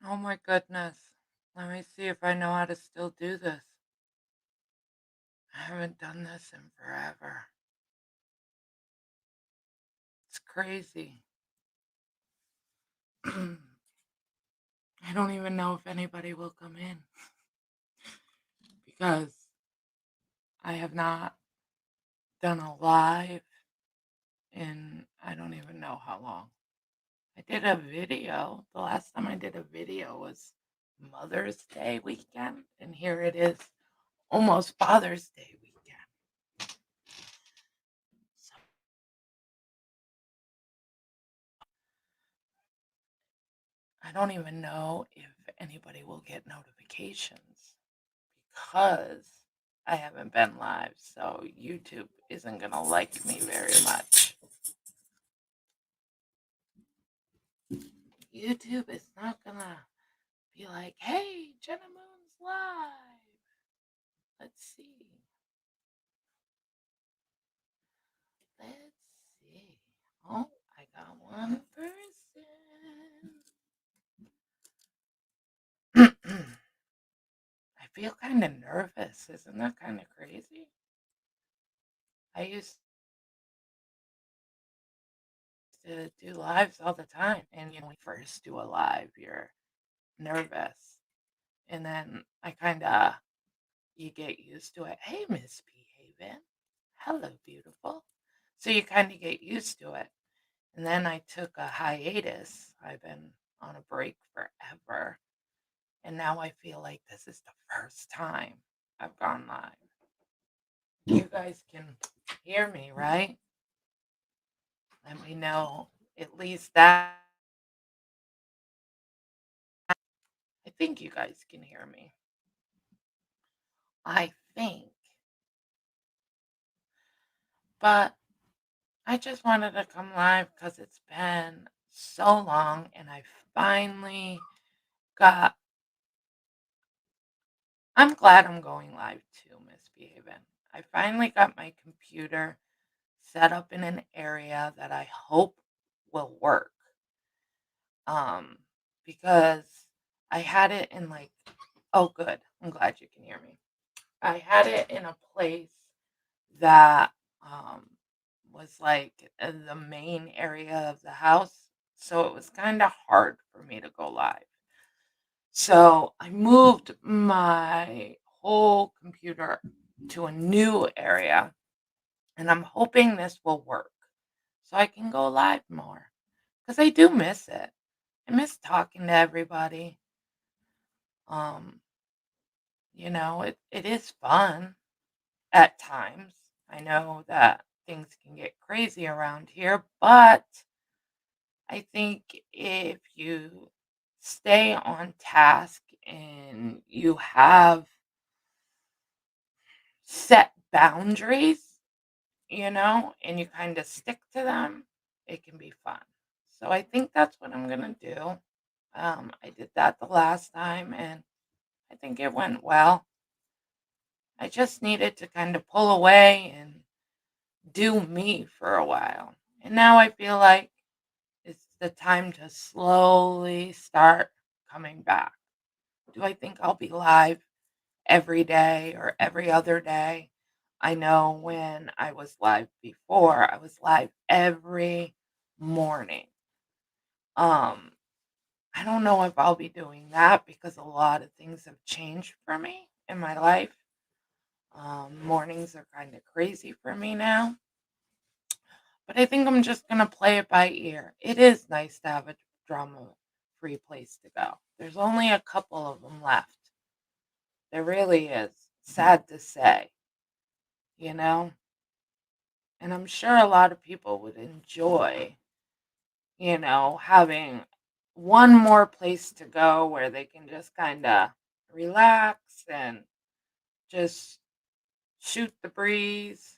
Oh my goodness. Let me see if I know how to still do this. I haven't done this in forever. It's crazy. I don't even know if anybody will come in because I have not done a live in I don't even know how long. I did a video. The last time I did a video was Mother's Day weekend, and here it is almost Father's Day weekend. So I don't even know if anybody will get notifications because I haven't been live, so YouTube isn't gonna like me very much. YouTube is not gonna be like, hey, Jenna Moon's live. Let's see. Let's see. Oh, I got one person. I feel kind of nervous. Isn't that kind of crazy? I used to do lives all the time. And, when you first do a live, you're nervous. And then I kind of, you get used to it. Hey, Misbehaving. Hello, beautiful. So you kind of get used to it. And then I took a hiatus. I've been on a break forever. And now I feel like this is the first time I've gone live. You guys can hear me, right? Let me know at least that. I think you guys can hear me. I think. But I just wanted to come live because it's been so long and I finally got. I'm glad I'm going live too, Misbehaving. I finally got my computer set up in an area that I hope will work. Um, because I had it in like, oh, good. I'm glad you can hear me. I had it in a place that was like the main area of the house. So it was kind of hard for me to go live. So I moved my whole computer to a new area and I'm hoping this will work so I can go live more because I do miss it. I miss talking to everybody. Um, it is fun at times. I know that things can get crazy around here, but I think if you stay on task and you have set boundaries, and you kind of stick to them, it can be fun. So I think that's what I'm going to do. I did that the last time and I think it went well. I just needed to kind of pull away and do me for a while. And now I feel like it's the time to slowly start coming back. Do I think I'll be live every day or every other day? I know when I was live before, I was live every morning. Um, I don't know if I'll be doing that because a lot of things have changed for me in my life. Mornings are kind of crazy for me now. But I think I'm just gonna play it by ear. It is nice to have a drama-free place to go. There's only a couple of them left. There really is. Sad to say, you know? And I'm sure a lot of people would enjoy, having one more place to go where they can just kind of relax and just shoot the breeze.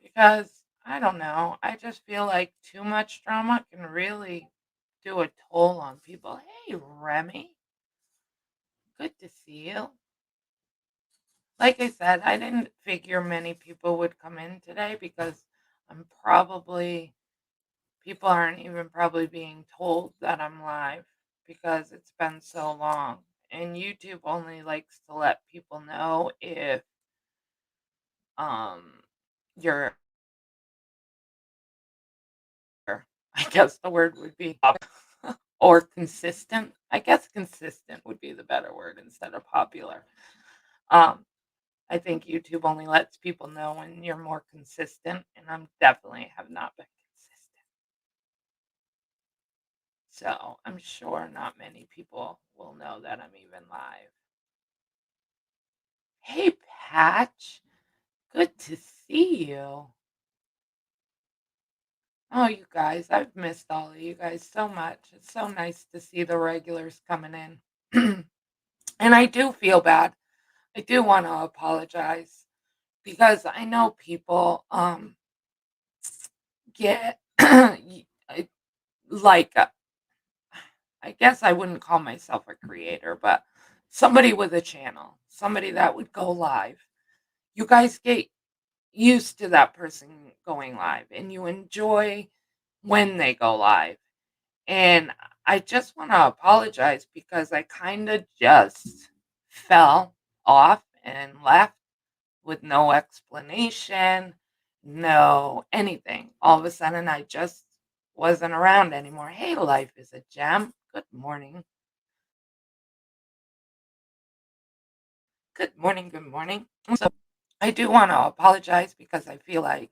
Because I don't know, I just feel like too much drama can really do a toll on people. Hey, Remy, good to see you. Like I said, I didn't figure many people would come in today because I'm probably, people aren't even probably being told that I'm live because it's been so long. And YouTube only likes to let people know if um you're I guess the word would be or consistent. I guess consistent would be the better word instead of popular. Um, I think YouTube only lets people know when you're more consistent, and I'm definitely have not been consistent. So I'm sure not many people will know that I'm even live. Hey, Patch, good to see you. Oh, you guys, I've missed all of you guys so much. It's so nice to see the regulars coming in. And I do feel bad. I do want to apologize because I know people get like I guess I wouldn't call myself a creator, but somebody with a channel, somebody that would go live. You guys get used to that person going live and you enjoy when they go live. And I just want to apologize because I kind of just fell off and left with no explanation, no anything. All of a sudden, I just wasn't around anymore. Hey, life is a gem. Good morning. Good morning. Good morning. So, I do want to apologize because I feel like,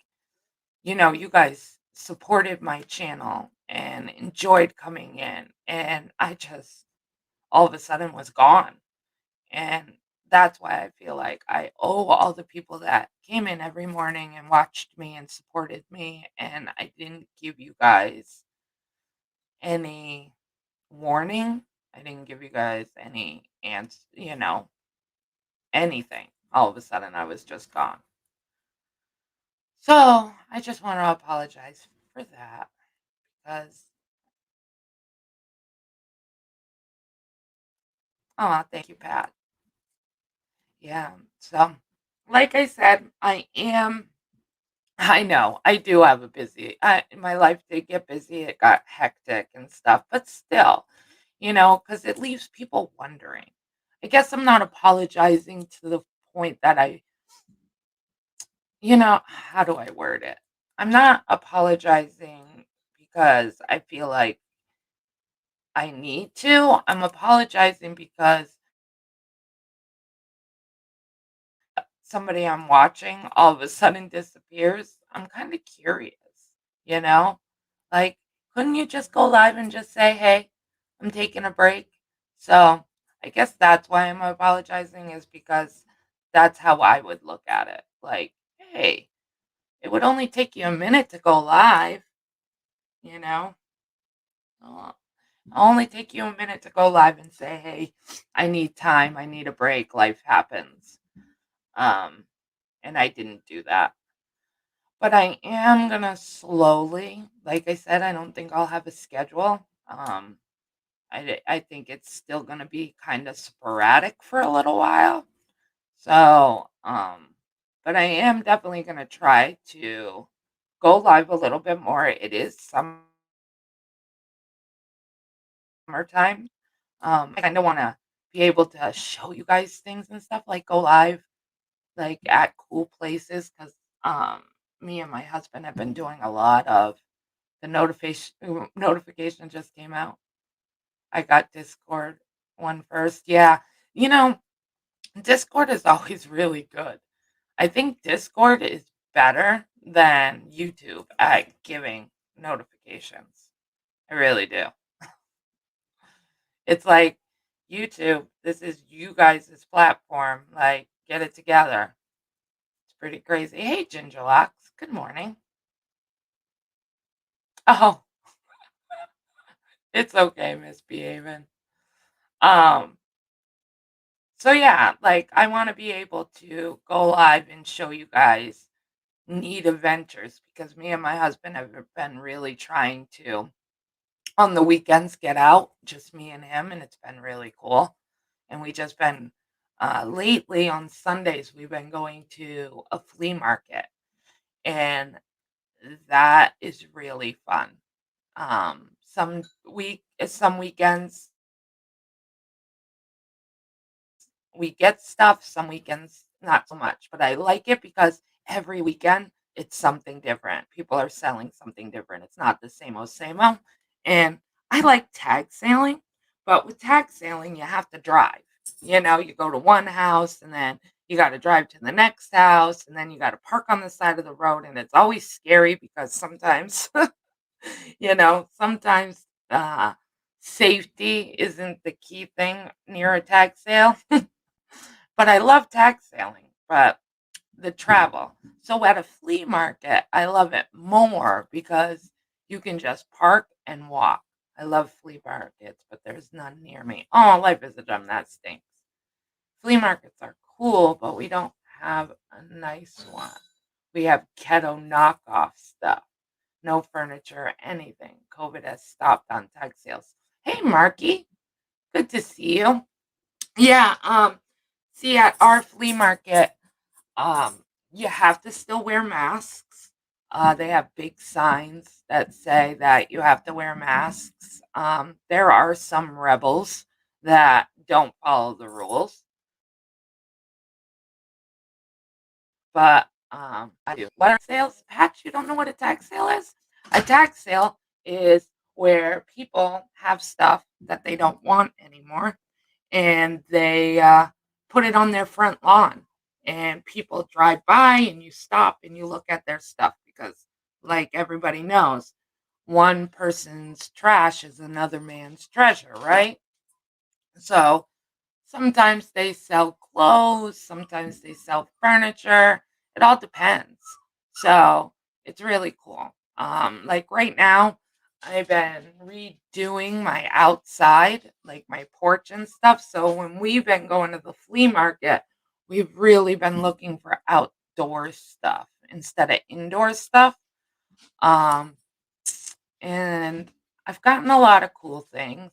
you guys supported my channel and enjoyed coming in. And I just all of a sudden was gone. And that's why I feel like I owe all the people that came in every morning and watched me and supported me. And I didn't give you guys any warning. I didn't give you guys any answer, anything. All of a sudden, I was just gone. So I just want to apologize for that because, oh, thank you, Pat. Yeah. So, like I said, I know. I do have a busy my life did get busy, it got hectic and stuff, but still, because it leaves people wondering. I guess I'm not apologizing to the point that how do I word it? I'm not apologizing because I feel like I need to. I'm apologizing because somebody I'm watching all of a sudden disappears. I'm kind of curious, you know? Like, couldn't you just go live and just say, "Hey, I'm taking a break"? So, I guess that's why I'm apologizing is because that's how I would look at it. Like, "Hey, it would only take you a minute to go live, you know? It'll only take you a minute to go live and say, "Hey, I need time. I need a break. Life happens." Um, and I didn't do that. But I am gonna slowly, like I said, I don't think I'll have a schedule. I think it's still gonna be kind of sporadic for a little while. So, but I am definitely gonna try to go live a little bit more. It is summertime. I kind of want to be able to show you guys things and stuff, like go live, like at cool places, because um, me and my husband have been doing a lot of the notification just came out. I got Discord one first. Yeah. You know, Discord is always really good. I think Discord is better than YouTube at giving notifications. I really do. It's like YouTube, this is you guys' platform. Like, get it together. It's pretty crazy. Hey, Gingerlocks. Good morning. Oh, it's okay, misbehaving. Um, So yeah, like I want to be able to go live and show you guys neat adventures because me and my husband have been really trying to on the weekends get out, just me and him, and it's been really cool. And we just been lately on Sundays we've been going to a flea market, and that is really fun. Some weekends we get stuff, some weekends not so much, but I like it because every weekend it's something different. People are selling something different. It's not the same old. And I like tag sailing, but with tag sailing, you have to drive. You go to one house and then you got to drive to the next house and then you got to park on the side of the road. And it's always scary because sometimes, sometimes safety isn't the key thing near a tag sale. But I love tag sailing, but the travel. So at a flea market, I love it more because you can just park and walk. I love flea markets, but there's none near me. Oh, life is a gem. That stinks. Flea markets are cool, but we don't have a nice one. We have ghetto knockoff stuff. No furniture, anything. COVID has stopped on tag sales. Hey, Marky. Good to see you. Yeah, see at our flea market, you have to still wear masks. They have big signs that say that you have to wear masks. There are some rebels that don't follow the rules, but I do. What are sales? Patch, you don't know what a tag sale is? A tag sale is where people have stuff that they don't want anymore and they put it on their front lawn and people drive by and you stop and you look at their stuff because like everybody knows one person's trash is another man's treasure, right? So sometimes they sell clothes, sometimes they sell furniture. It all depends. So it's really cool. Like right now, I've been redoing my outside, like my porch and stuff. So when we've been going to the flea market, we've really been looking for outdoor stuff instead of indoor stuff. Um, and I've gotten a lot of cool things.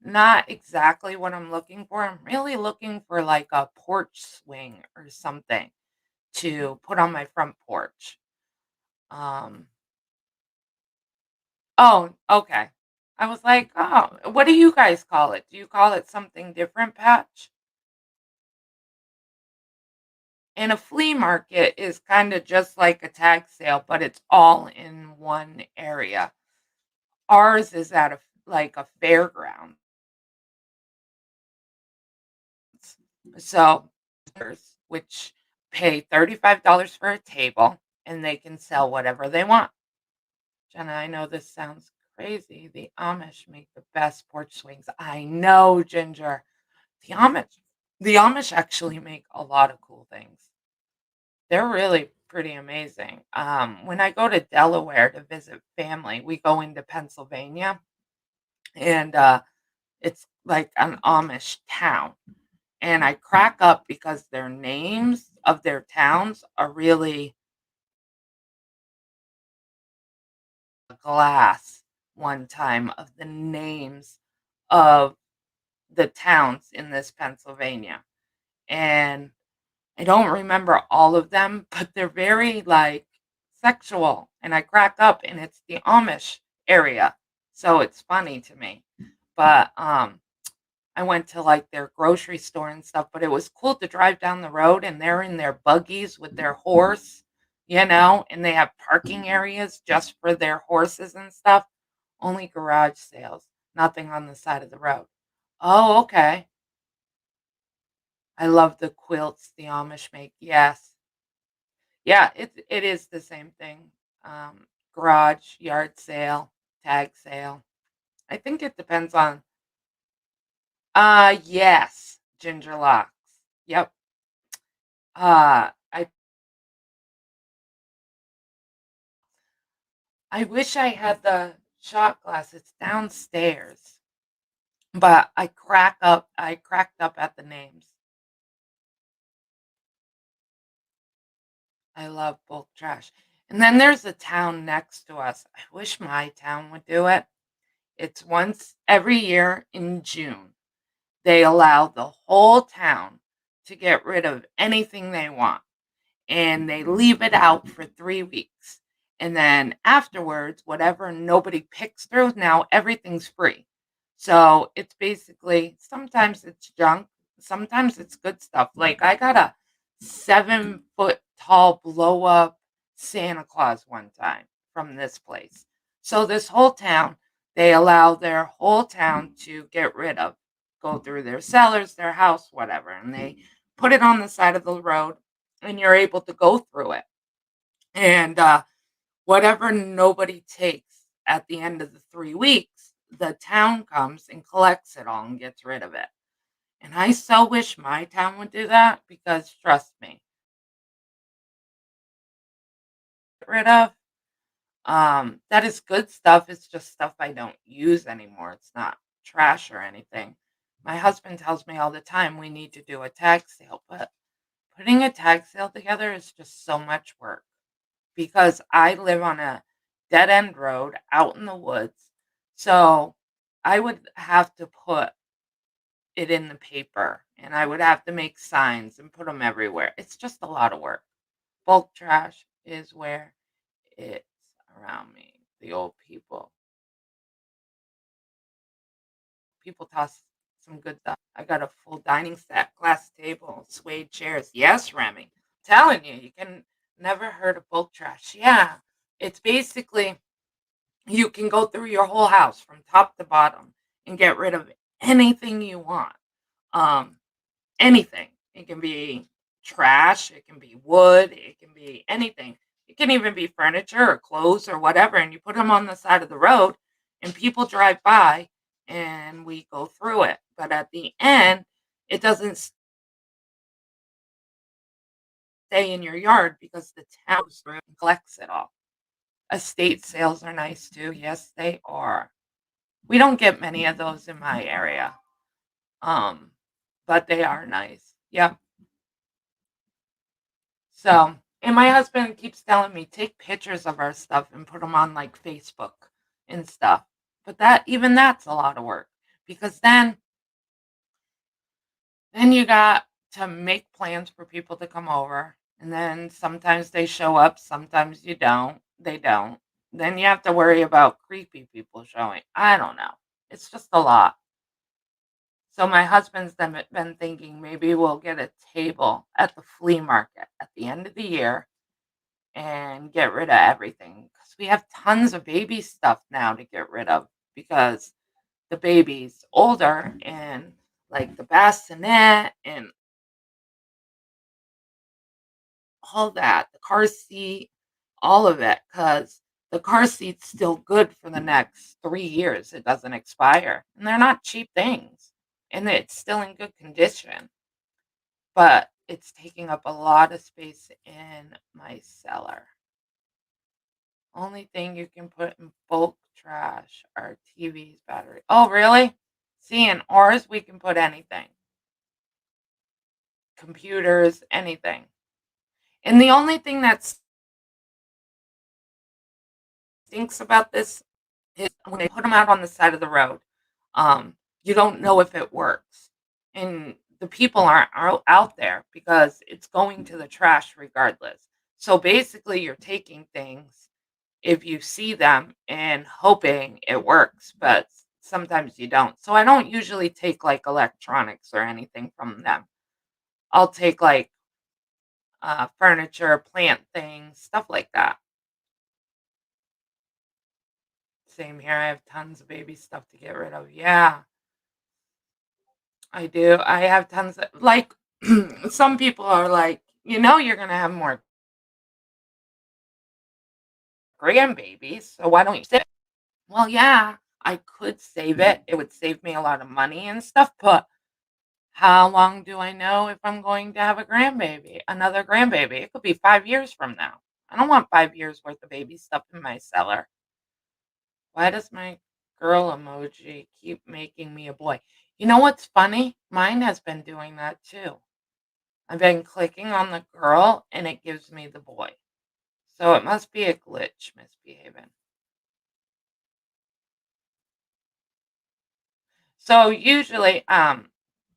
Not exactly what I'm looking for. I'm really looking for like a porch swing or something to put on my front porch. Um, oh, okay. I was like, oh, what do you guys call it? Do you call it something different, Patch? And a flea market is kind of just like a tag sale, but it's all in one area. Ours is at like a fairground. So, which pay $35 for a table and they can sell whatever they want. Jenna, I know this sounds crazy. The Amish make the best porch swings. I know, Ginger. The Amish, the Amish actually make a lot of cool things. They're really pretty amazing. When I go to Delaware to visit family, we go into Pennsylvania, and it's like an Amish town. And I crack up because their names of their towns are really glass one time of the names of the towns in this Pennsylvania. And I don't remember all of them, but they're very like sexual. And I crack up and it's the Amish area. So it's funny to me. But I went to like their grocery store and stuff, but it was cool to drive down the road and they're in their buggies with their horse, and they have parking areas just for their horses and stuff. Only garage sales, nothing on the side of the road. Oh, okay. I love the quilts the Amish make. Yes. Yeah, it is the same thing. Garage, yard sale, tag sale. I think it depends on yes, ginger locks. Yep. I wish I had the shot glass. It's downstairs. But I cracked up at the names. I love bulk trash. And then there's a town next to us. I wish my town would do it. It's once every year in June. They allow the whole town to get rid of anything they want. And they leave it out for 3 weeks. And then afterwards, whatever nobody picks through, now everything's free. So it's basically sometimes it's junk, sometimes it's good stuff. Like I got a 7-foot tall blow up Santa Claus one time from this place. So this whole town, they allow their whole town to get rid of, go through their cellars, their house, whatever, and they put it on the side of the road, and you're able to go through it. And whatever nobody takes at the end of the 3 weeks, the town comes and collects it all and gets rid of it. And I so wish my town would do that because trust me, get rid of that is good stuff. It's just stuff I don't use anymore. It's not trash or anything. My husband tells me all the time we need to do a tag sale, but putting a tag sale together is just so much work because I live on a dead end road out in the woods. So I would have to put it in the paper and I would have to make signs and put them everywhere. It's just a lot of work. Bulk trash is where it's around me. The old people. People toss some good stuff. I got a full dining set, glass table, suede chairs. Yes, Remy. Telling you, you can never heard of bulk trash. Yeah. It's basically you can go through your whole house from top to bottom and get rid of anything you want. Um, anything. It can be trash, it can be wood, it can be anything. It can even be furniture or clothes or whatever, and you put them on the side of the road, and people drive by, and we go through it. But at the end, it doesn't stay in your yard because the town goes through and collects it all. Estate sales are nice too. Yes, they are. We don't get many of those in my area, um, but they are nice. Yeah. So, and my husband keeps telling me, take pictures of our stuff and put them on like Facebook and stuff. But that, even that's a lot of work because then you got to make plans for people to come over. And then sometimes they show up, sometimes you don't. They don't. Then you have to worry about creepy people showing. I don't know. It's just a lot. So my husband's been thinking maybe we'll get a table at the flea market at the end of the year and get rid of everything because we have tons of baby stuff now to get rid of because the baby's older and like the bassinet and all that, the car seat, all of it, because the car seat's still good for the next 3 years. It doesn't expire, and they're not cheap things, and it's still in good condition, but it's taking up a lot of space in my cellar. Only thing you can put in bulk trash are TVs, battery. Oh, really? See, in ours, we can put anything. Computers, anything. And the only thing that stinks about this is when they put them out on the side of the road, you don't know if it works. And the people aren't out there because it's going to the trash regardless. So basically, you're taking things if you see them and hoping it works, but sometimes you don't. So I don't usually take like electronics or anything from them. I'll take like furniture, plant things, stuff like that. Same here. I have tons of baby stuff to get rid of. Yeah, I do. I have tons of like some people are like, you're gonna have more grandbabies, so why don't you save it? Well, yeah, I could save it. It would save me a lot of money and stuff, but how long do I know if I'm going to have another grandbaby? It could be 5 years from now. I don't want 5 years worth of baby stuff in my cellar. Why does my girl emoji keep making me a boy? You know what's funny? Mine has been doing that too. I've been clicking on the girl and it gives me the boy. So it must be a glitch misbehaving. So usually,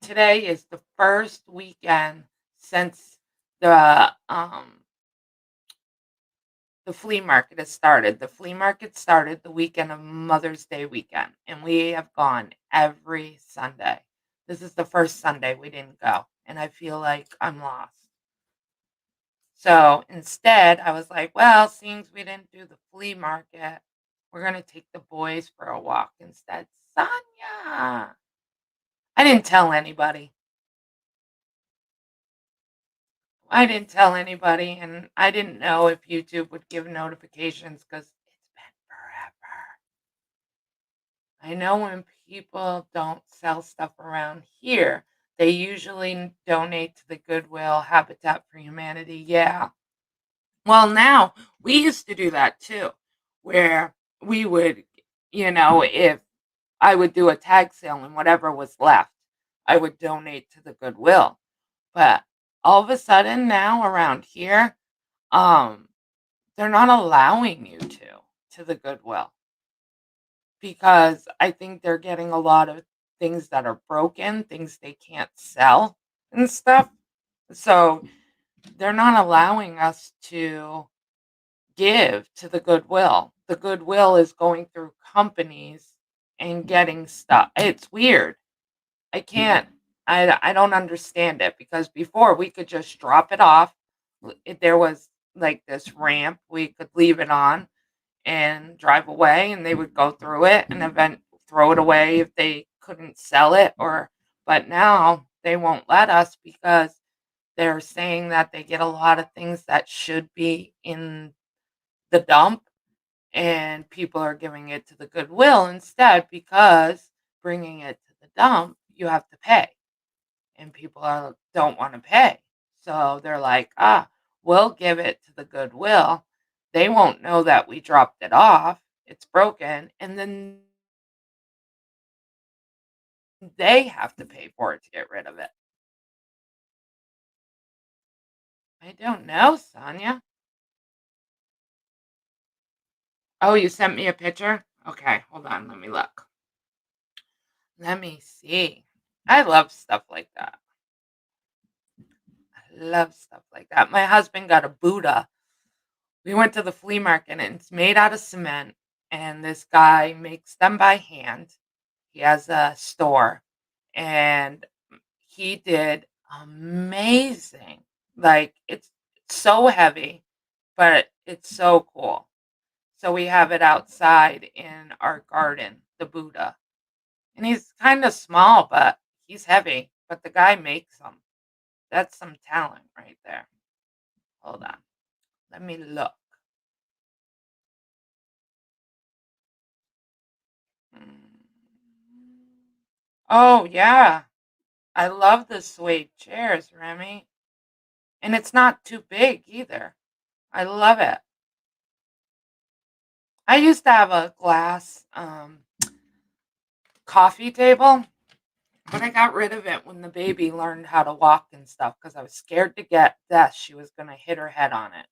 today is the first weekend since the flea market has started. The flea market started the weekend of Mother's Day weekend, and we have gone every Sunday. This is the first Sunday we didn't go, and I feel like I'm lost. So instead, I was like, well, seeing we didn't do the flea market, we're going to take the boys for a walk instead. Sonia! I didn't tell anybody. I didn't tell anybody, and I didn't know if YouTube would give notifications because it's been forever. I know when people don't sell stuff around here, they usually donate to the Goodwill Habitat for Humanity. Yeah. Well, now we used to do that too, where we would, if I would do a tag sale and whatever was left, I would donate to the Goodwill. But all of a sudden now around here, um, they're not allowing you to the Goodwill because I think they're getting a lot of things that are broken, things they can't sell and stuff. So they're not allowing us to give to the Goodwill. The Goodwill is going through companies and getting stuff. It's weird. I can't I don't understand it because before we could just drop it off. If there was like this ramp we could leave it on and drive away and they would go through it and event throw it away if they couldn't sell it or but now they won't let us because they're saying that they get a lot of things that should be in the dump and people are giving it to the Goodwill instead because bringing it to the dump you have to pay and people don't want to pay. So they're like, we'll give it to the Goodwill. They won't know that we dropped it off. It's broken. And then they have to pay for it to get rid of it. I don't know, Sonia. Oh, you sent me a picture? Okay, hold on. Let me look. Let me see. I love stuff like that. I love stuff like that. My husband got a Buddha. We went to the flea market and it's made out of cement. And this guy makes them by hand. He has a store and he did amazing. Like it's so heavy, but it's so cool. So we have it outside in our garden, the Buddha. And he's kind of small, but he's heavy. But the guy makes them. That's some talent right there. Hold on. Let me look. Mm. Oh, yeah. I love the suede chairs, Remy. And it's not too big either. I love it. I used to have a glass coffee table, but I got rid of it when the baby learned how to walk and stuff because I was scared to get death. She was going to hit her head on it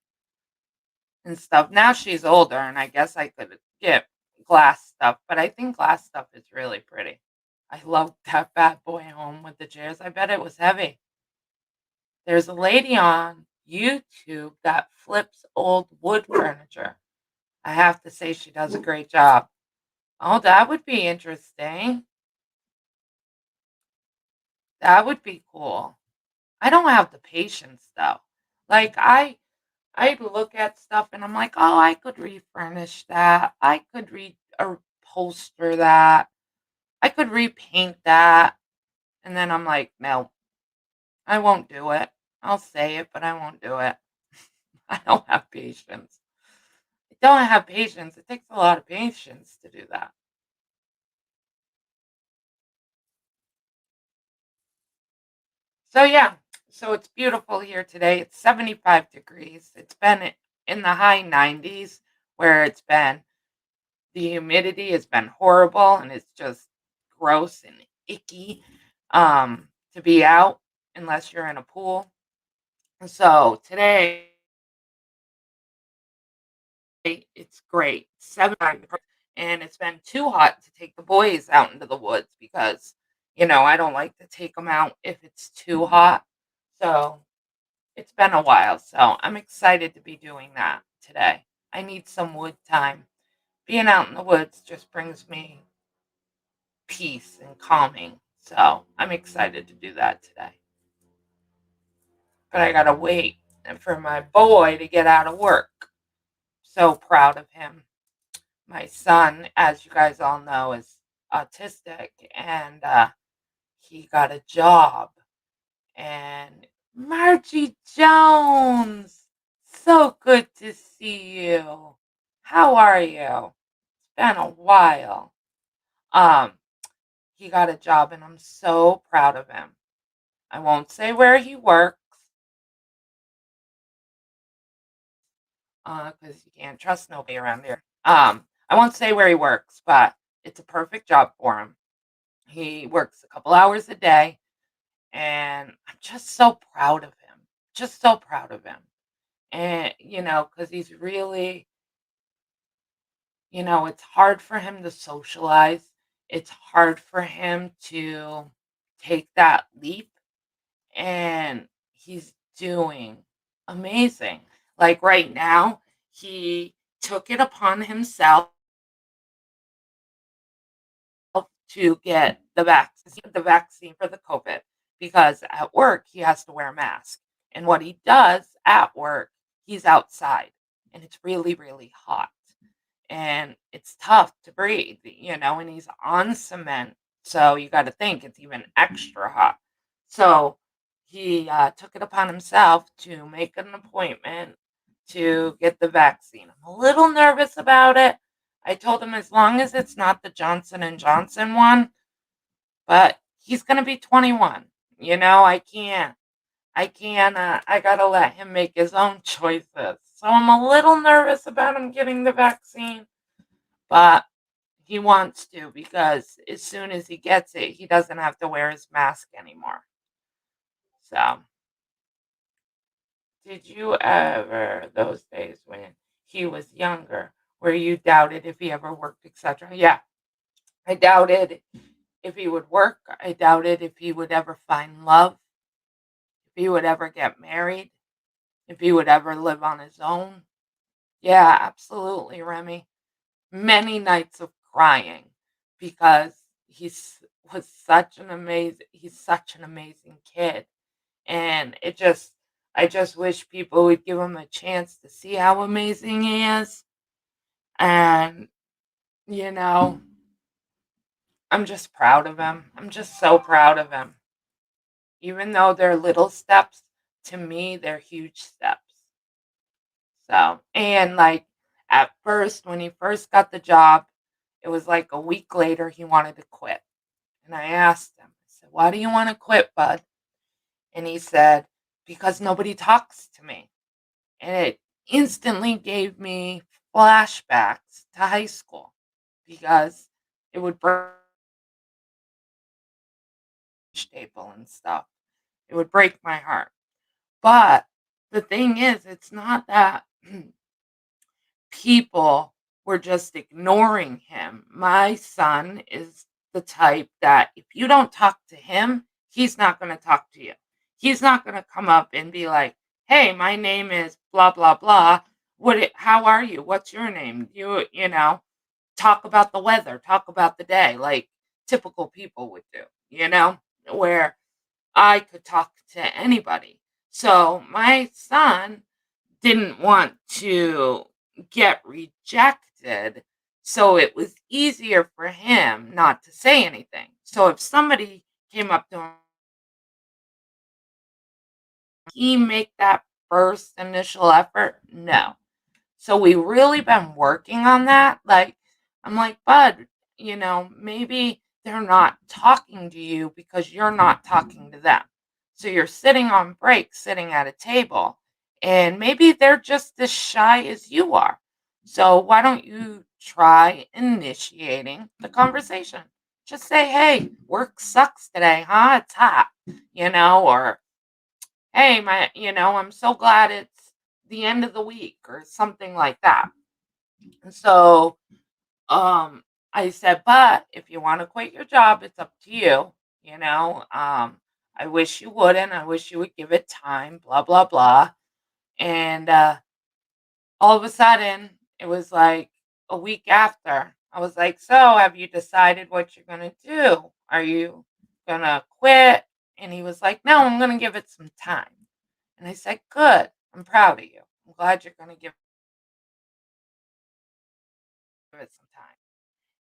and stuff. Now she's older, and I guess I could get glass stuff, but I think glass stuff is really pretty. I love that bad boy home with the chairs. I bet it was heavy. There's a lady on YouTube that flips old wood furniture. I have to say she does a great job. Oh, that would be interesting. That would be cool. I don't have the patience though. Like I look at stuff and I'm like, "Oh, I could refurnish that. I could upholster that. I could repaint that." And then I'm like, "No, I won't do it. I'll say it, but I won't do it." I don't have patience. I don't have patience. It takes a lot of patience to do that. So yeah, so it's beautiful here today. It's 75 degrees. It's been in the high 90s where it's been. The humidity has been horrible and it's just gross and icky to be out unless you're in a pool. So today it's great. 75 degrees, and it's been too hot to take the boys out into the woods because I don't like to take them out if it's too hot. So it's been a while, so I'm excited to be doing that today. I need some wood time. Being out in the woods just brings me peace and calming. So I'm excited to do that today. But I gotta wait for my boy to get out of work. So proud of him. My son, as you guys all know, is autistic, and he got a job. And Margie Jones, so good to see you. How are you? It's been a while. Um, he got a job, and I'm so proud of him. I won't say where he works, because you can't trust nobody around here. I won't say where he works, but it's a perfect job for him. He works a couple hours a day, and I'm just so proud of him. Just so proud of him. And, because he's really, it's hard for him to socialize. It's hard for him to take that leap, and he's doing amazing. Like right now, he took it upon himself to get the vaccine for the COVID, because at work he has to wear a mask. And what he does at work, he's outside, and it's really, really hot. And it's tough to breathe, and he's on cement. So you got to think it's even extra hot. So he took it upon himself to make an appointment to get the vaccine. I'm a little nervous about it. I told him as long as it's not the Johnson and Johnson one, but he's going to be 21. I gotta let him make his own choices. So I'm a little nervous about him getting the vaccine, but he wants to, because as soon as he gets it, he doesn't have to wear his mask anymore. So, did you ever, those days when he was younger, where you doubted if he ever worked, etc.? Yeah, I doubted if he would work. I doubted if he would ever find love, if he would ever get married, if he would ever live on his own. Yeah, absolutely, Remy. Many nights of crying, because he's such an amazing kid. And I just wish people would give him a chance to see how amazing he is. And, you know, I'm just proud of him. I'm just so proud of him. Even though they're little steps, to me, they're huge steps. So, and like at first, when he first got the job, it was like a week later, he wanted to quit. And I asked him, I said, "Why do you want to quit, bud?" And he said, "Because nobody talks to me." And it instantly gave me flashbacks to high school, because it would break staple and stuff. It would break my heart. But the thing is, it's not that people were just ignoring him. My son is the type that if you don't talk to him, he's not going to talk to you. He's not going to come up and be like, "Hey, my name is blah blah blah. How are you? What's your name?" Talk about the weather, talk about the day, like typical people would do, where I could talk to anybody. So my son didn't want to get rejected. So it was easier for him not to say anything. So if somebody came up to him, he make that first initial effort? No. So we really been working on that. Like, I'm like, "Bud, maybe they're not talking to you because you're not talking to them. So you're sitting on break, sitting at a table, and maybe they're just as shy as you are. So why don't you try initiating the conversation? Just say, 'Hey, work sucks today, huh? It's hot,' or 'Hey, I'm so glad it's the end of the week,' or something like that." And so, um, I said, "But if you want to quit your job, it's up to you. I wish you wouldn't. I wish you would give it time, blah, blah, blah." And all of a sudden, it was like a week after, I was like, "So, have you decided what you're going to do? Are you gonna quit. And he was like, no, I'm gonna give it some time. And I said, good. I'm proud of you. I'm glad you're gonna give it some time.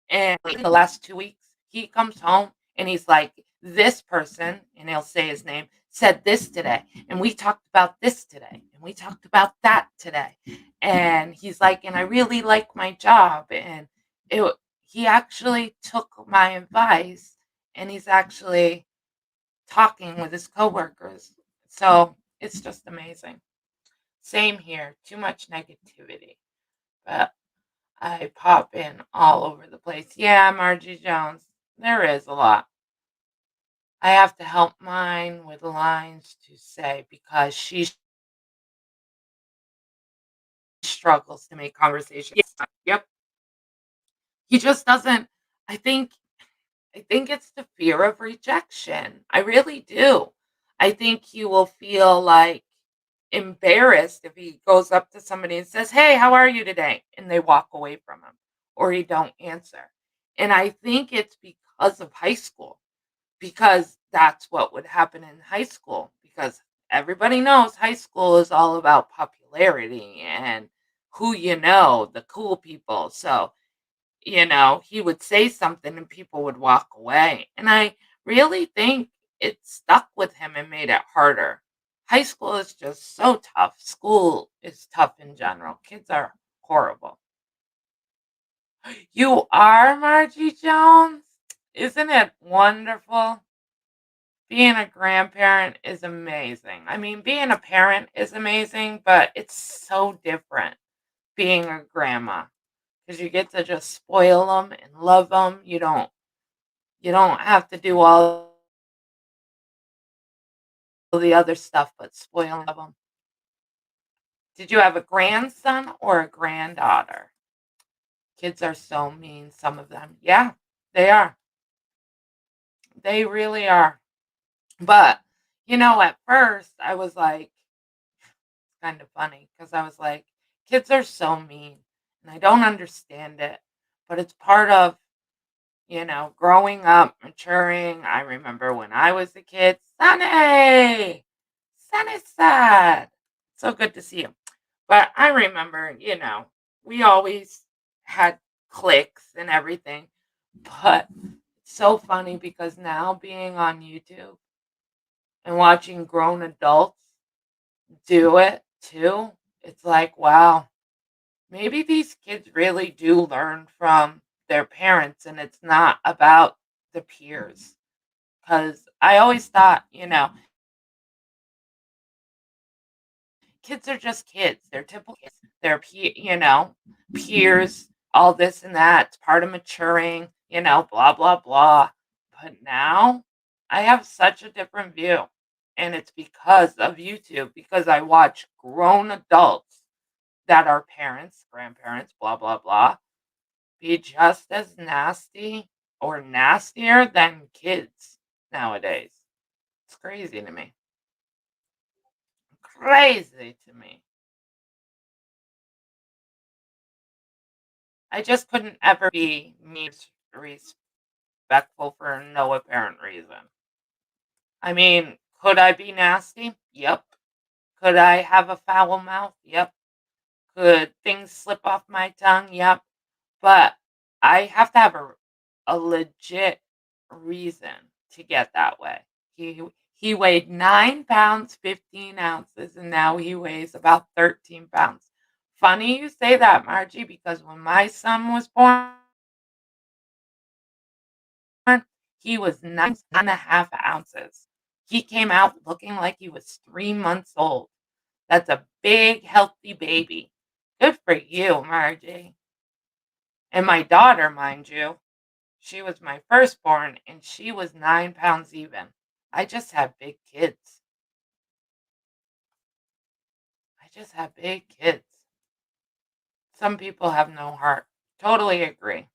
And in the last 2 weeks, he comes home and he's like, "This person," and he'll say his name, "said this today, and we talked about this today, and we talked about that today." And he's like, "And I really like my job." And it he actually took my advice, and he's actually talking with his coworkers. So, it's just amazing. Same here, too much negativity, but I pop in all over the place. Yeah, Margie Jones. There is a lot. I have to help mine with lines to say because she struggles to make conversation. Yes. Yep. He just doesn't. I think I think it's the fear of rejection. I really do. I think he will feel like embarrassed if he goes up to somebody and says, "Hey, how are you today?" and they walk away from him or he don't answer. And I think it's because of high school, because that's what would happen in high school because everybody knows high school is all about popularity and who you know, the cool people. So he would say something and people would walk away. And I really think it stuck with him and made it harder. High school is just so tough. School is tough in general. Kids are horrible. You are Margie Jones? Isn't it wonderful? Being a grandparent is amazing. I mean, being a parent is amazing, but it's so different being a grandma because you get to just spoil them and love them. You don't have to do all the other stuff but spoil and love them. Did you have a grandson or a granddaughter? Kids are so mean, some of them. Yeah, they are. They really are. But, at first I was like, kind of funny because I was like, kids are so mean and I don't understand it, but it's part of, growing up, maturing. I remember when I was a kid, Sunny, Sunny's sad. So good to see you. But I remember, we always had cliques and everything. But it's so funny because now being on YouTube and watching grown adults do it too, it's like, wow, maybe these kids really do learn from their parents and it's not about the peers. Because I always thought, kids are just kids. They're typical kids. They're, peers, all this and that. It's part of maturing, blah, blah, blah. But now I have such a different view. And it's because of YouTube, because I watch grown adults that are parents, grandparents, blah, blah, blah, be just as nasty or nastier than kids nowadays. It's crazy to me. Crazy to me. I just couldn't ever be mean or respectful for no apparent reason. I mean, could I be nasty? Yep. Could I have a foul mouth? Yep. Could things slip off my tongue? Yep. But I have to have a legit reason to get that way. He weighed 9 pounds, 15 ounces, and now he weighs about 13 pounds. Funny you say that, Margie, because when my son was born, he was 9.5 ounces. He came out looking like he was 3 months old. That's a big, healthy baby. Good for you, Margie. And my daughter, mind you, she was my firstborn and she was 9 pounds even. I just have big kids. I just have big kids. Some people have no heart. Totally agree.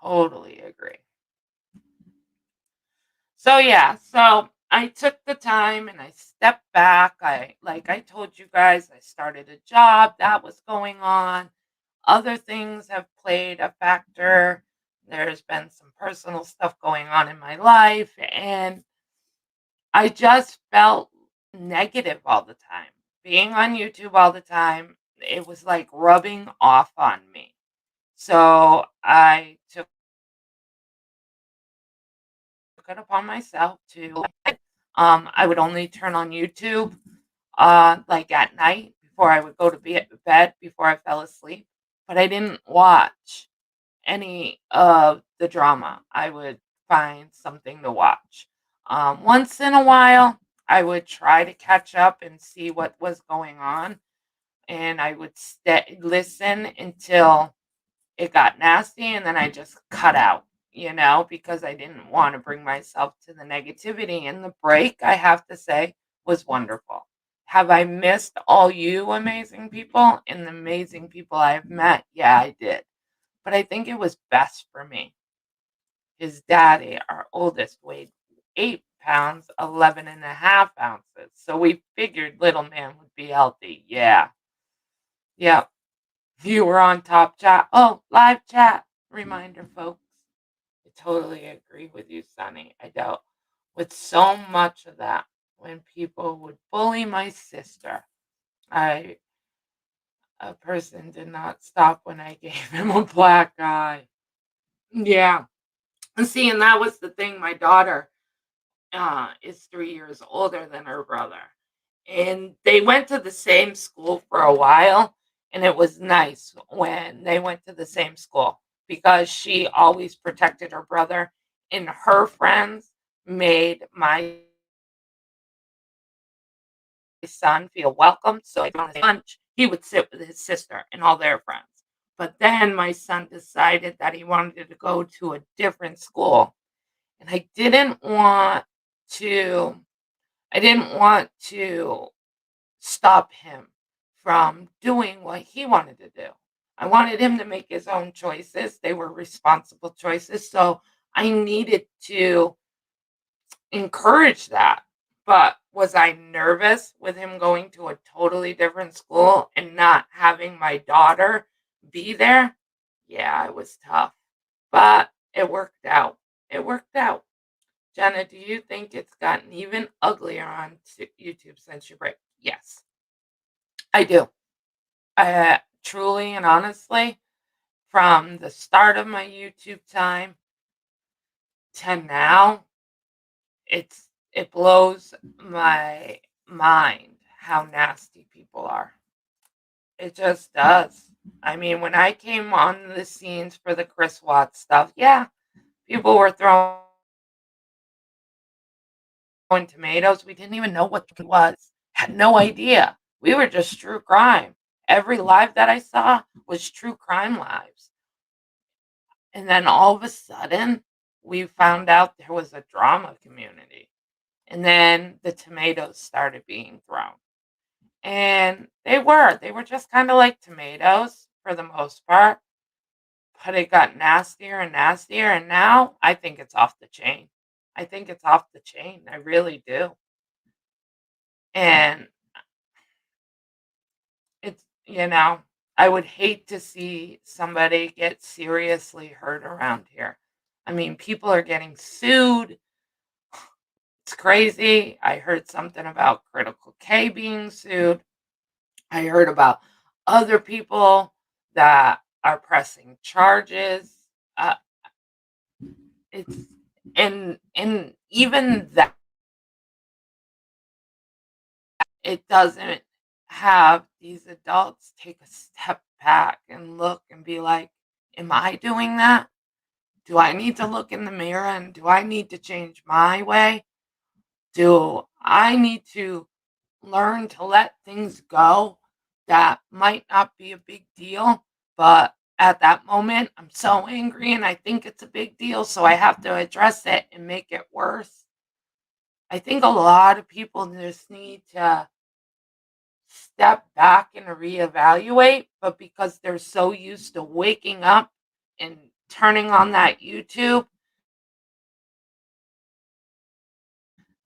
Totally agree. So yeah, so I took the time and I stepped back. Like I told you guys, I started a job that was going on. Other things have played a factor. There's been some personal stuff going on in my life, and I just felt negative all the time. Being on YouTube all the time, it was like rubbing off on me. So I took it upon myself to I would only turn on YouTube like at night before I would go to bed before I fell asleep. But I didn't watch any of the drama. I would find something to watch. Once in a while, I would try to catch up and see what was going on, and I would listen until it got nasty, and then I just cut out, because I didn't want to bring myself to the negativity. And the break, I have to say, was wonderful. Have I missed all you amazing people and the amazing people I have met? Yeah, I did. But I think it was best for me. His daddy, our oldest, weighed 8 pounds, 11 and a half ounces. So we figured little man would be healthy. Yeah. Yeah. You were on top chat. Oh, live chat. Reminder, folks. I totally agree with you, Sonny. I dealt with so much of that when people would bully my sister. I A person did not stop when I gave him a black eye. Yeah. And see, and that was the thing. My daughter is 3 years older than her brother. And they went to the same school for a while. And it was nice when they went to the same school because she always protected her brother. And her friends made my son feel welcome. So if on his lunch, he would sit with his sister and all their friends. But then my son decided that he wanted to go to a different school. And to I didn't want to stop him from doing what he wanted to do. I wanted him to make his own choices. They were responsible choices. So I needed to encourage that. But was I nervous with him going to a totally different school and not having my daughter be there? Yeah, it was tough. But it worked out. It worked out. Jenna, do you think it's gotten even uglier on YouTube since your break? Yes, I do. Truly and honestly, from the start of my YouTube time to now, it blows my mind how nasty people are. It just does. I mean, when I came on the scenes for the Chris Watts stuff, yeah, people were throwing tomatoes. We didn't even know what it was. Had no idea. We were just true crime. Every live that I saw was true crime lives. And then all of a sudden, we found out there was a drama community. And then the tomatoes started being thrown. And they were just kind of like tomatoes for the most part. But it got nastier and nastier. And now I think it's off the chain. I think it's off the chain. I really do. And it's, I would hate to see somebody get seriously hurt around here. I mean, people are getting sued. It's crazy. I heard something about Critical K being sued. I heard about other people that are pressing charges. Uh, it's and even that it doesn't have these adults take a step back and look and be like, "Am I doing that? Do I need to look in the mirror and do I need to change my way? Do I need to learn to let things go that might not be a big deal, but at that moment, I'm so angry and I think it's a big deal, so I have to address it and make it worse." I think a lot of people just need to step back and reevaluate, but because they're so used to waking up and turning on that YouTube,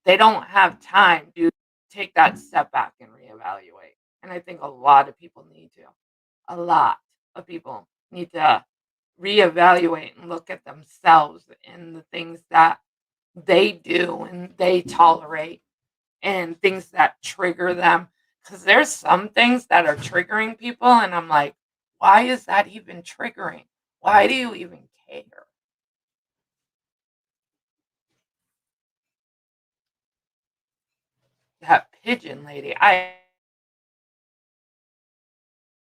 they don't have time to take that step back and reevaluate. And I think a lot of people need to. A lot of people need to reevaluate and look at themselves and the things that they do and they tolerate and things that trigger them. Because there's some things that are triggering people, and I'm like, why is that even triggering? Why do you even care? That pigeon lady, I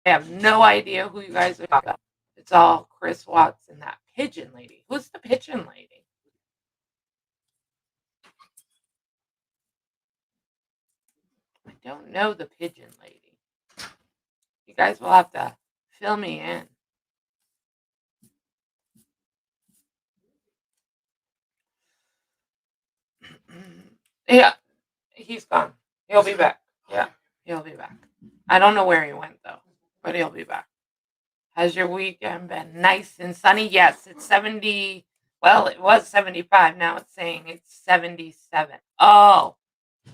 have no idea who you guys are talking about. It's all Chris Watts and that pigeon lady. Who's the pigeon lady? I don't know the pigeon lady. You guys will have to fill me in. Yeah, he's gone. He'll be back. Yeah, he'll be back. I don't know where he went though, but he'll be back. Has your weekend been nice and sunny? Yes, it's 70. Well, it was 75. Now it's saying it's 77. Oh,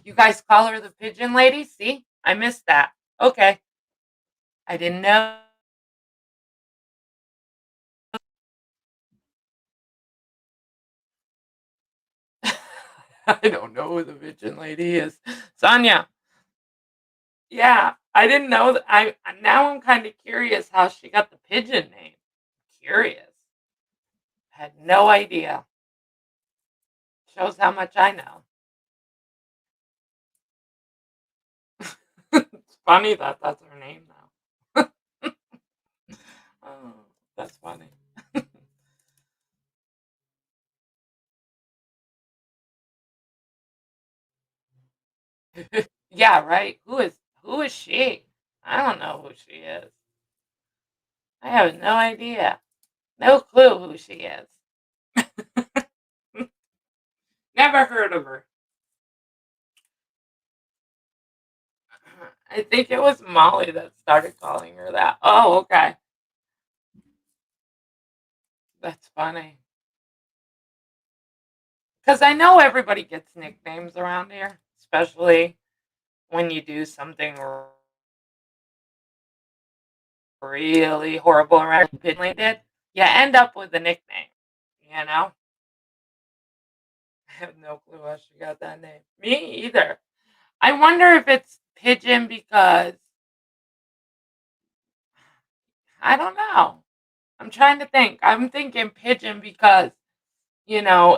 you guys call her the pigeon lady? See, I missed that. Okay, I didn't know. I don't know who the pigeon lady is. Sonia, yeah, I didn't know that. Now I'm kind of curious how she got the pigeon name. Curious. Had no idea. Shows how much I know. It's funny that that's her name now. Oh, that's funny. Yeah, right. Who is she? I don't know who she is. I have no idea. No clue who she is. Never heard of her. I think it was Molly that started calling her that. Oh, okay. That's funny. Because I know everybody gets nicknames around here, especially when you do something really horrible around Finley did. You end up with a nickname, you know? I have no clue how she got that name. Me either. I wonder if it's pigeon because I don't know. I'm trying to think. I'm thinking pigeon because,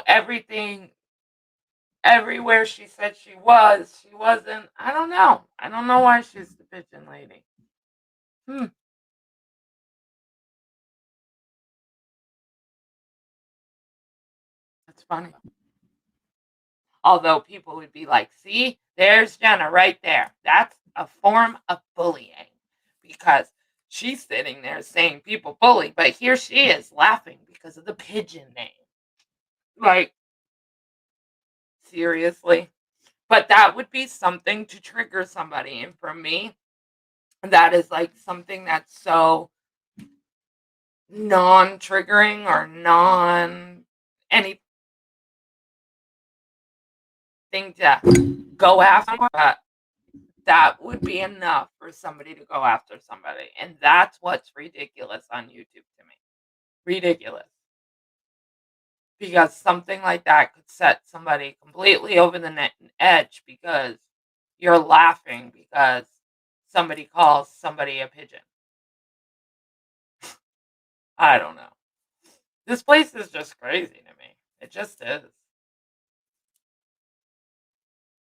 everything everywhere she said she wasn't. I don't know. I don't know why she's the pigeon lady. Hmm, that's funny. Although people would be like, see, there's Jenna right there. That's a form of bullying because she's sitting there saying people bully, but here she is laughing because of the pigeon name. Like, seriously? But that would be something to trigger somebody. And for me, that is like something that's so non triggering or non anything to go after. But that would be enough for somebody to go after somebody. And that's what's ridiculous on YouTube to me. Ridiculous. Because something like that could set somebody completely over the edge because you're laughing because somebody calls somebody a pigeon. I don't know. This place is just crazy to me. It just is.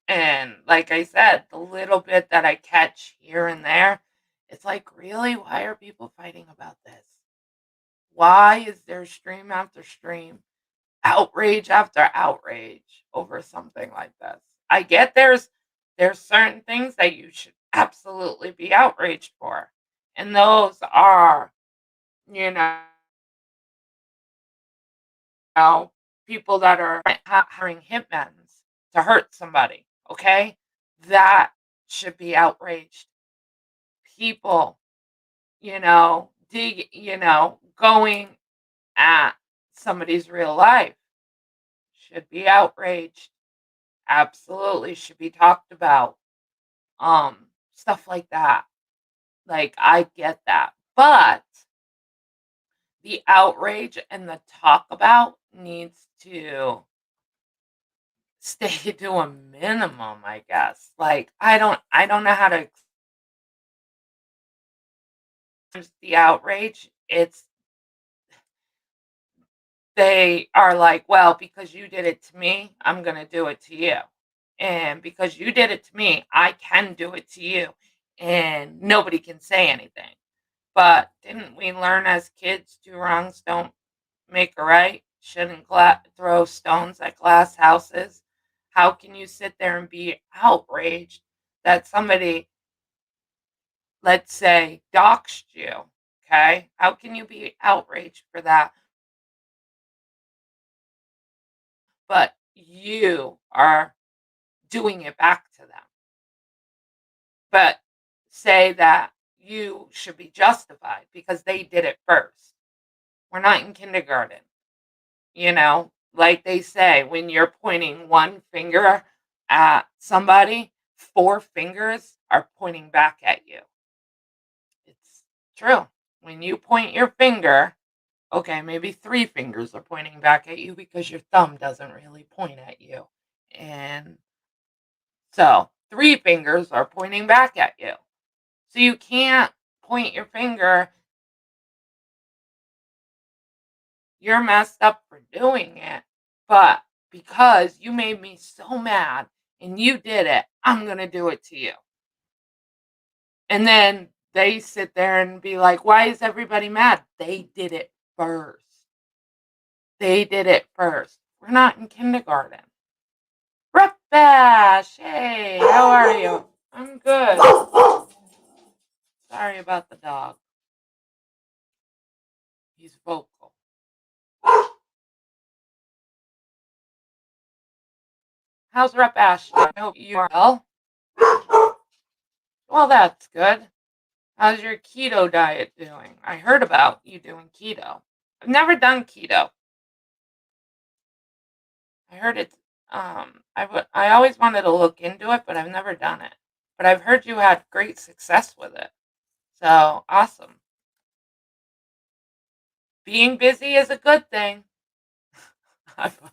And like I said, the little bit that I catch here and there, it's like, really? Why are people fighting about this? Why is there stream after stream, outrage after outrage over something like this? I get there's certain things that you should absolutely be outraged for. And those are, you know, people that are hiring hitmens to hurt somebody, okay? That should be outraged. People, going at somebody's real life should be outraged. Absolutely should be talked about. Stuff like that. Like I get that. But the outrage and the talk about needs to stay to a minimum, I guess. Like, I don't know how to express the outrage. It's they are like, "Well, because you did it to me, I'm gonna do it to you. And because you did it to me, I can do it to you, and nobody can say anything." But didn't we learn as kids, 2 wrongs don't make a right? Shouldn't throw stones at glass houses? How can you sit there and be outraged that somebody, let's say, doxed you? Okay? How can you be outraged for that? But you are doing it back to them. But say that you should be justified because they did it first. We're not in kindergarten, like they say, when you're pointing one finger at somebody, 4 fingers are pointing back at you. It's true. When you point your finger, okay, maybe 3 fingers are pointing back at you because your thumb doesn't really point at you. And so 3 fingers are pointing back at you. So you can't point your finger, you're messed up for doing it, but because you made me so mad and you did it, I'm gonna do it to you. And then they sit there and be like, "Why is everybody mad?" They did it first. They did it first. We're not in kindergarten. Brooke Bash, hey, how are you? I'm good. Sorry about the dog. He's vocal. How's Rep Ash? I hope you are well. Well, that's good. How's your keto diet doing? I heard about you doing keto. I've never done keto. I heard it's I always wanted to look into it, but I've never done it. But I've heard you had great success with it. So, awesome. Being busy is a good thing. I find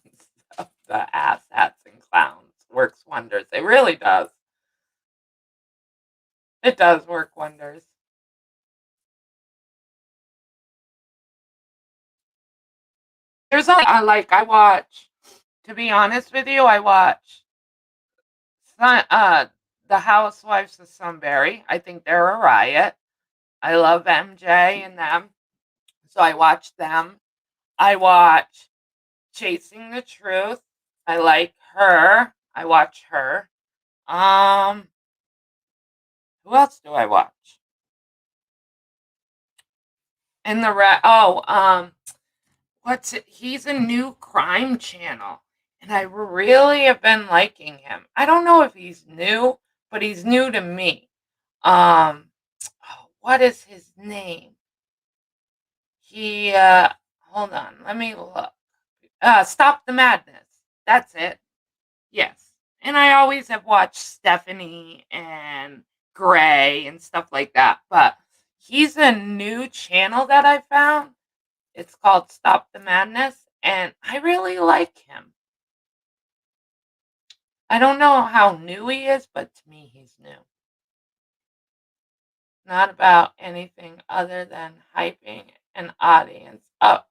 stuff, the ass hats and clowns works wonders. It really does. It does work wonders. There's only I watch, to be honest with you, I watch Sun, The Housewives of Sunbury. I think they're a riot. I love MJ and them, so I watch them. I watch Chasing the Truth. I like her. I watch her. Um, who else do I watch? And what's it? He's a new crime channel, and I really have been liking him. I don't know if he's new, but he's new to me. What is his name? He hold on, let me look. Stop the Madness. That's it. Yes. And I always have watched Stephanie and Gray and stuff like that, but he's a new channel that I found. It's called Stop the Madness, and I really like him. I don't know how new he is, but to me, he's new. Not about anything other than hyping an audience up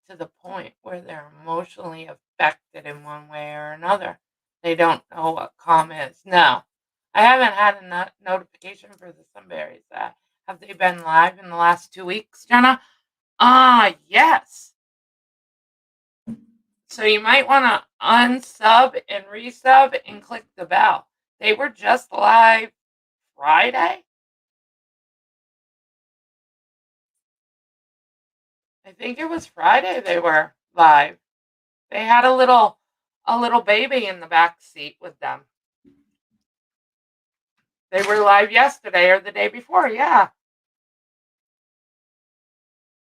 to the point where they're emotionally affected in one way or another. They don't know what calm is. No, I haven't had a notification for the Sunberries. Have they been live in the last 2 weeks, Jenna? Yes. So you might want to unsub and resub and click the bell. They were just live Friday. I think it was Friday they were live. They had a little baby in the back seat with them. They were live yesterday or the day before, yeah.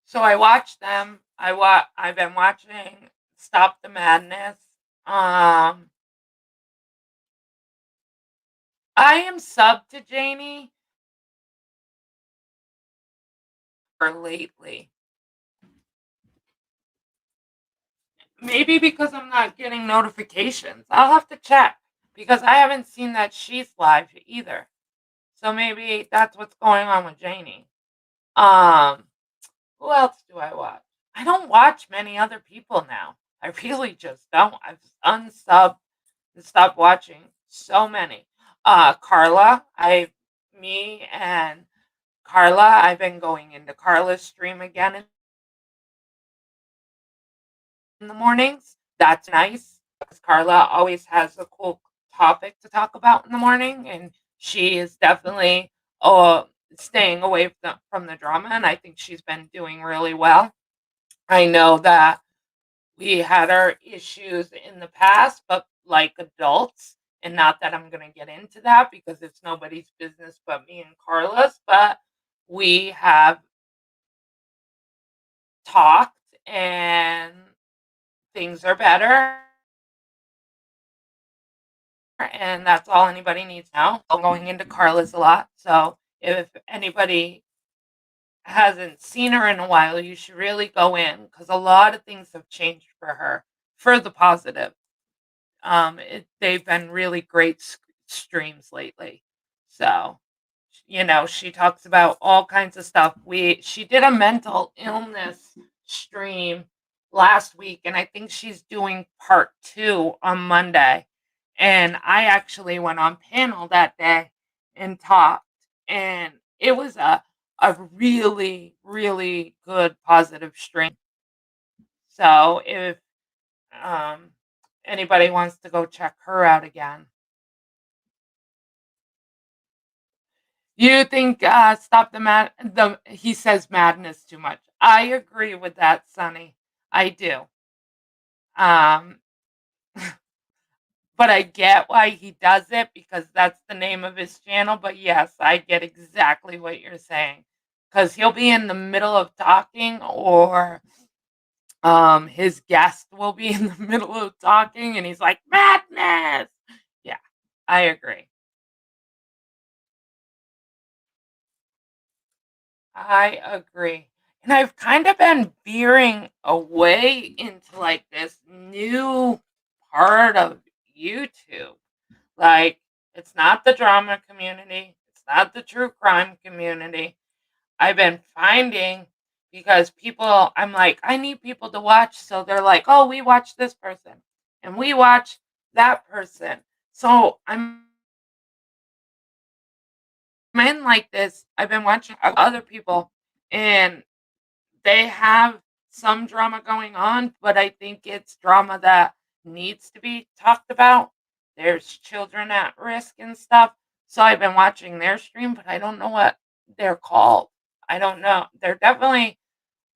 So I watched them. I've been watching Stop the Madness. Um I am sub to Janie for lately. Maybe because I'm not getting notifications. I'll have to check because I haven't seen that she's live either. So maybe that's what's going on with Janie. Um, who else do I watch? I don't watch many other people now. I really just don't. I've unsubbed and stopped watching so many. Carla, me and Carla, I've been going into Carla's stream again in the mornings. That's nice because Carla always has a cool topic to talk about in the morning, and she is definitely uh, staying away from the drama, and I think she's been doing really well. I know that we had our issues in the past, but like adults, and not that I'm going to get into that because it's nobody's business but me and Carla's, but we have talked and things are better. And that's all anybody needs now. I'm going into Carla's a lot. So if anybody hasn't seen her in a while, you should really go in because a lot of things have changed for her for the positive. They've been really great streams lately. So, she talks about all kinds of stuff. She did a mental illness stream last week, and I think she's doing part 2 on Monday. And I actually went on panel that day and talked, and it was a really, really good positive stream. So if um, anybody wants to go check her out again. You think stop the he says madness too much. I agree with that, Sonny. I do. Um, but I get why he does it because that's the name of his channel. But yes, I get exactly what you're saying. Because he'll be in the middle of talking, or his guest will be in the middle of talking, and he's like, madness. Yeah, I agree. I agree. And I've kind of been veering away into like this new part of YouTube. Like, it's not the drama community, it's not the true crime community. I've been finding because I'm like, I need people to watch. So they're like, oh, we watch this person and we watch that person. So I'm in like this. I've been watching other people, and they have some drama going on, but I think it's drama that needs to be talked about. There's children at risk and stuff. So I've been watching their stream, but I don't know what they're called. I don't know. They're definitely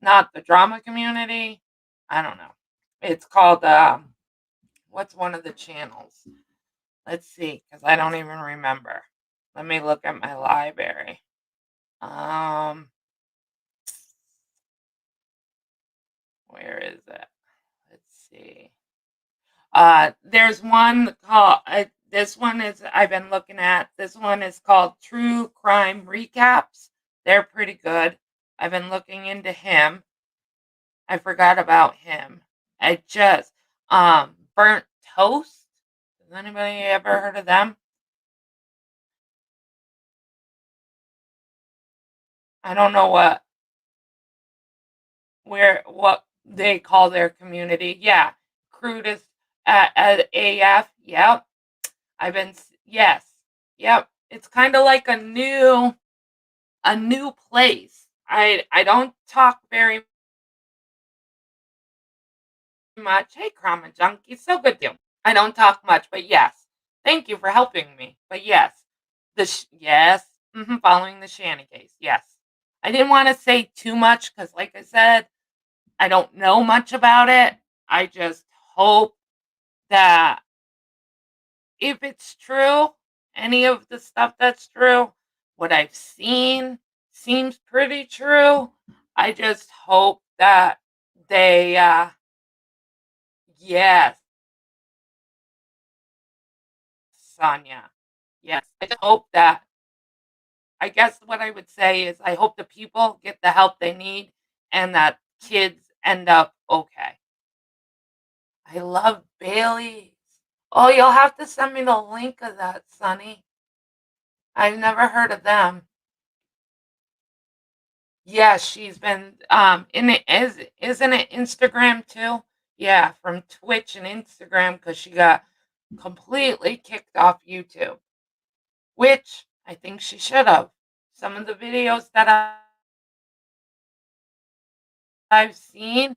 not the drama community. I don't know. It's called what's one of the channels? Let's see, because I don't even remember. Let me look at my library. Um, where is it? Let's see. There's one called this one is I've been looking at. This one is called True Crime Recaps. They're pretty good. I've been looking into him. I forgot about him. I just Burnt Toast. Has anybody ever heard of them? I don't know what they call their community. Yeah, crudest at AF. Yep. Yes. Yep. It's kind of like a new place. I don't talk very much. Hey, Krama Junkie, so good to you. I don't talk much, but yes, thank you for helping me. But yes, yes, following the Shannon case. Yes, I didn't want to say too much because, like I said, I don't know much about it. I just hope that if it's true, any of the stuff that's true, what I've seen seems pretty true. I just hope that they, yes, Sonia, yes, I just hope that, I guess what I would say is I hope the people get the help they need and that kids end up okay. I love Bailey's. Oh, you'll have to send me the link of that, Sonny. I've never heard of them. Yeah, she's been in it is isn't it Instagram too? Yeah, from Twitch and Instagram because she got completely kicked off YouTube, which I think she should have. Some of the videos that I've seen,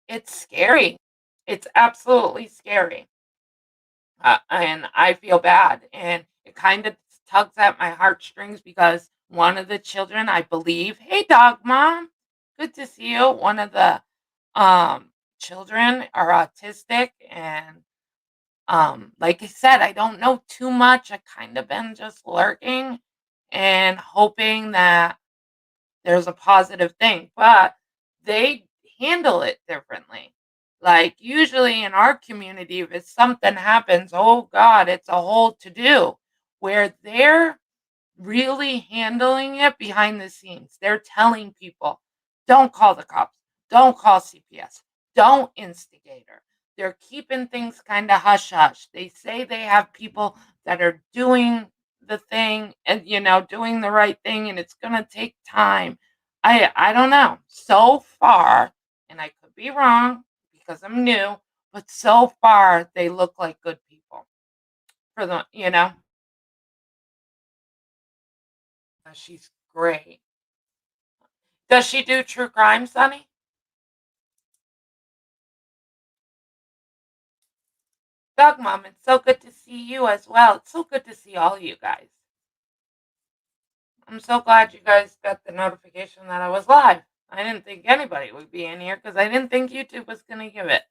it's scary. It's absolutely scary. And I feel bad, and it kind of tugs at my heartstrings because one of the children, I believe, hey, dog mom, good to see you. One of the children are autistic, and like I said, I don't know too much. I kind of been just lurking and hoping that there's a positive thing, but they handle it differently. Like usually in our community, if it's something happens, oh God, it's a whole to do. Where they're really handling it behind the scenes. They're telling people, don't call the cops, don't call CPS, don't instigate her. They're keeping things kind of hush hush. They say they have people that are doing the thing and doing the right thing and it's going to take time. I don't know. So far, and I could be wrong because I'm new, but so far they look like good people for the. She's great. Does she do true crime, Sonny? Doug Mom, it's so good to see you as well. It's so good to see all you guys. I'm so glad you guys got the notification that I was live. I didn't think anybody would be in here because I didn't think YouTube was going to give it.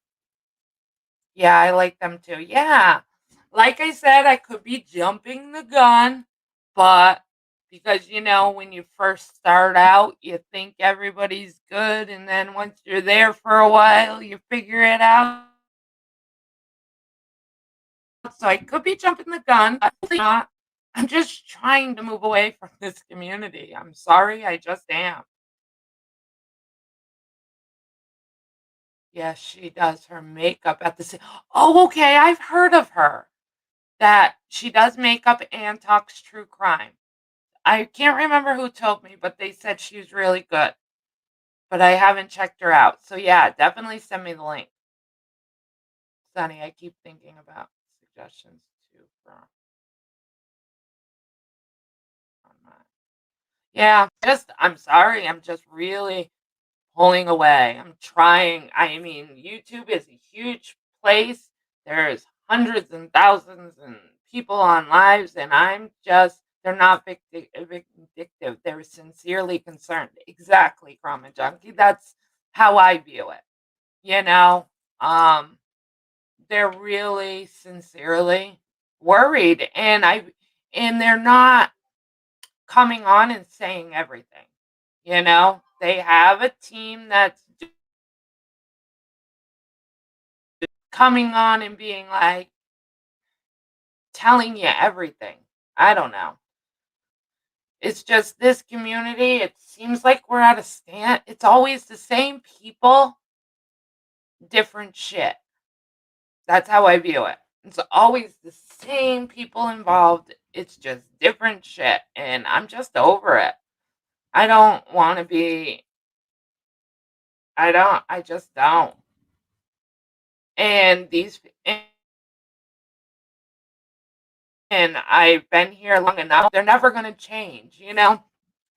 Yeah, I like them too. Yeah. Like I said, I could be jumping the gun, but because when you first start out, you think everybody's good, and then once you're there for a while, you figure it out. So I could be jumping the gun. Hopefully not. I'm just trying to move away from this community. I'm sorry, I just am. Yes, she does her makeup at the same. Oh, okay, I've heard of her. That she does makeup and talks true crime. I can't remember who told me, but they said she was really good. But I haven't checked her out. So yeah, definitely send me the link. Sonny, I keep thinking about suggestions too from online. Yeah, just I'm sorry. I'm just really pulling away. I'm trying. I mean, YouTube is a huge place. There's hundreds and thousands and people on lives, and they're not vindictive. They're sincerely concerned. Exactly, Chroma Junkie. That's how I view it. You know, um, they're really sincerely worried, and they're not coming on and saying everything. They have a team that's coming on and being like telling you everything. I don't know. It's just this community, it seems like we're at a stand. It's always the same people, different shit. That's how I view it. It's always the same people involved. It's just different shit. And I'm just over it. I don't want to be, I just don't. And and I've been here long enough. They're never going to change.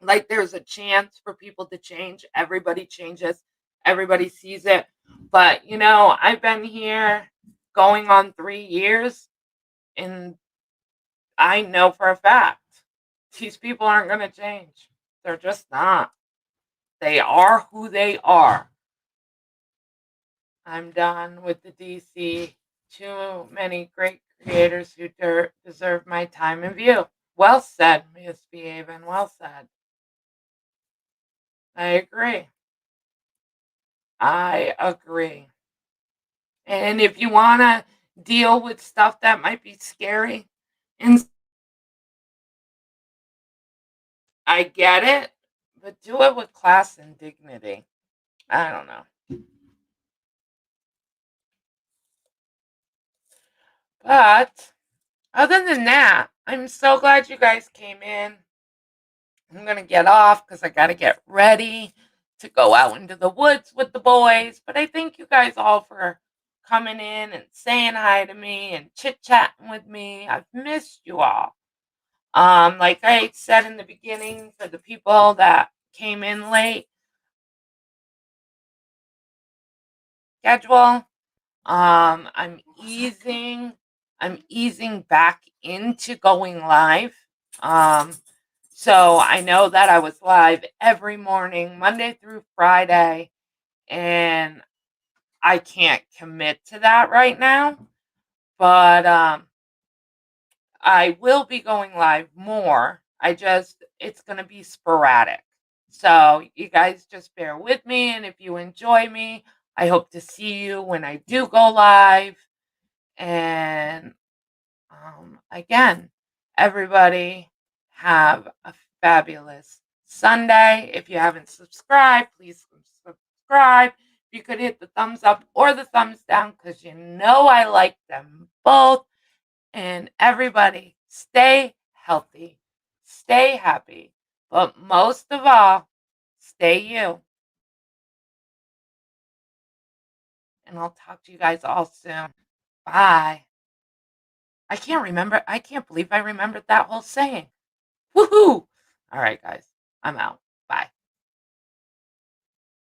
Like there's a chance for people to change. Everybody changes. Everybody sees it. But I've been here going on 3 years, and I know for a fact these people aren't going to change. They're just not. They are who they are. I'm done with the DC. Too many great creators who deserve my time and view. Well said, Miss Behaven. Well said. I agree. I agree. And if you want to deal with stuff that might be scary, and I get it, but do it with class and dignity. I don't know. But other than that, I'm so glad you guys came in. I'm going to get off because I got to get ready to go out into the woods with the boys. But I thank you guys all for coming in and saying hi to me and chit chatting with me. I've missed you all. Like I said in the beginning, for the people that came in late, schedule. I'm easing back into going live. Um, so I know that I was live every morning, Monday through Friday, and I can't commit to that right now. But I will be going live more. It's going to be sporadic. So you guys just bear with me. And if you enjoy me, I hope to see you when I do go live. And again, everybody have a fabulous Sunday. If you haven't subscribed, please subscribe. You could hit the thumbs up or the thumbs down because you know I like them both. And everybody, stay healthy, stay happy, but most of all, stay you. And I'll talk to you guys all soon. Bye. I can't believe I remembered that whole saying. Woohoo! All right, guys, I'm out.